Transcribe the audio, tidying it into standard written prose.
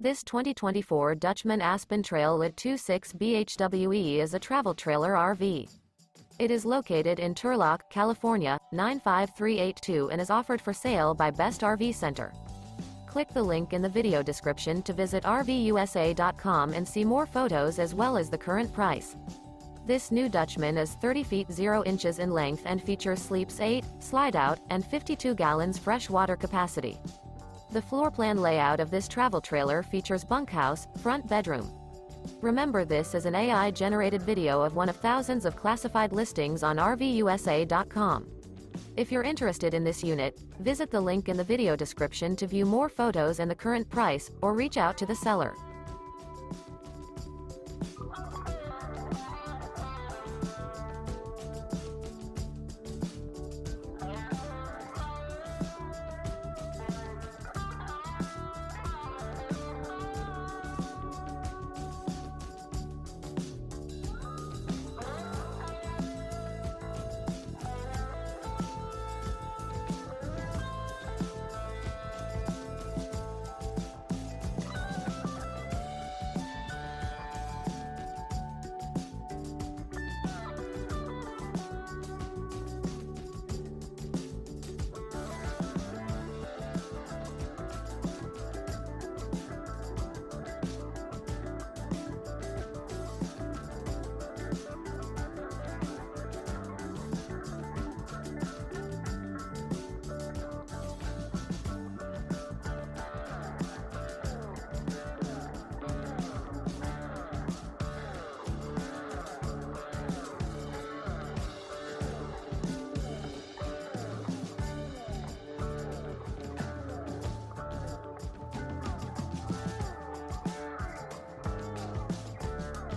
This 2024 Dutchmen Aspen Trail at 26 BHWE is a travel trailer RV. It is located in Turlock, California, 95382 and is offered for sale by Best RV Center. Click the link in the video description to visit RVUSA.com and see more photos as well as the current price. This new Dutchmen is 30 feet 0 inches in length and features sleeps 8, slide-out, and 52 gallons fresh water capacity. The floor plan layout of this travel trailer features bunkhouse, front bedroom. Remember, this is an AI-generated video of one of thousands of classified listings on RVUSA.com. If you're interested in this unit, visit the link in the video description to view more photos and the current price, or reach out to the seller.